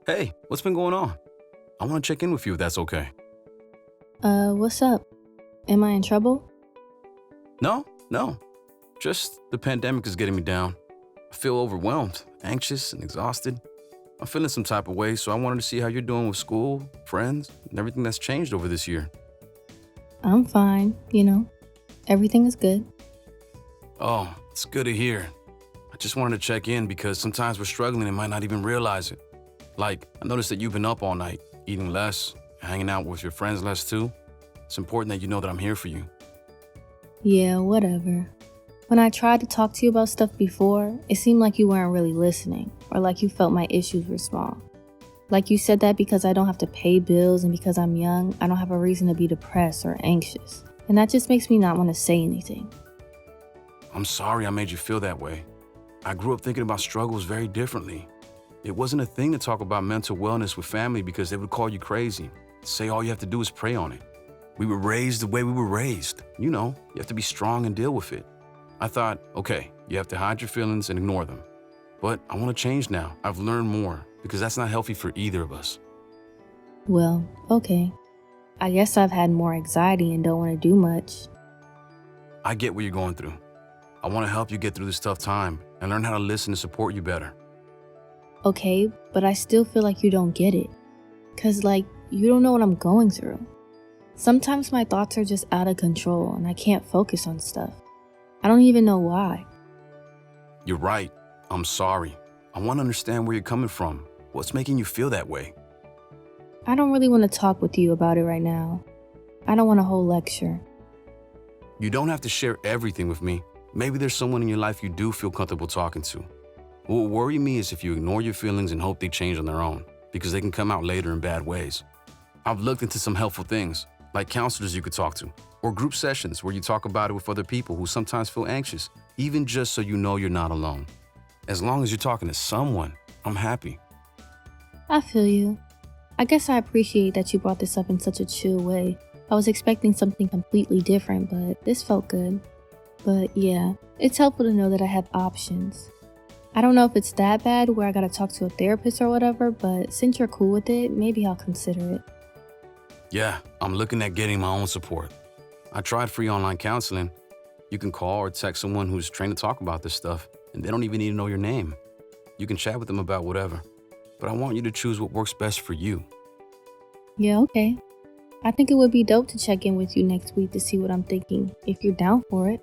Hey, what's been going on? I want to check in with you if that's okay. What's up? Am I in trouble? No, no. Just the pandemic is getting me down. I feel overwhelmed, anxious, and exhausted. I'm feeling some type of way, so I wanted to see how you're doing with school, friends, and everything that's changed over this year. I'm fine, Everything is good. Oh, it's good to hear. I just wanted to check in because sometimes we're struggling and might not even realize it. Like, I noticed that you've been up all night, eating less, hanging out with your friends less too. It's important that you know that I'm here for you. Yeah, whatever. When I tried to talk to you about stuff before, it seemed like you weren't really listening, or like you felt my issues were small. Like you said that because I don't have to pay bills and because I'm young, I don't have a reason to be depressed or anxious. And that just makes me not want to say anything. I'm sorry I made you feel that way. I grew up thinking about struggles very differently. It wasn't a thing to talk about mental wellness with family because they would call you crazy, say all you have to do is pray on it. We were raised the way we were raised. You have to be strong and deal with it. I thought, okay, you have to hide your feelings and ignore them. But I want to change now. I've learned more because that's not healthy for either of us. Well, okay. I guess I've had more anxiety and don't want to do much. I get what you're going through. I want to help you get through this tough time and learn how to listen and support you better. Okay, but I still feel like you don't get it. 'Cause you don't know what I'm going through. Sometimes my thoughts are just out of control and I can't focus on stuff. I don't even know why. You're right. I'm sorry. I want to understand where you're coming from. What's making you feel that way? I don't really want to talk with you about it right now. I don't want a whole lecture. You don't have to share everything with me. Maybe there's someone in your life you do feel comfortable talking to. What would worry me is if you ignore your feelings and hope they change on their own, because they can come out later in bad ways. I've looked into some helpful things, like counselors you could talk to, or group sessions where you talk about it with other people who sometimes feel anxious, even just so you know you're not alone. As long as you're talking to someone, I'm happy. I feel you. I guess I appreciate that you brought this up in such a chill way. I was expecting something completely different, but this felt good. But yeah, it's helpful to know that I have options. I don't know if it's that bad where I gotta talk to a therapist or whatever, but since you're cool with it, maybe I'll consider it. Yeah, I'm looking at getting my own support. I tried free online counseling. You can call or text someone who's trained to talk about this stuff, and they don't even need to know your name. You can chat with them about whatever, but I want you to choose what works best for you. Yeah, okay. I think it would be dope to check in with you next week to see what I'm thinking, if you're down for it.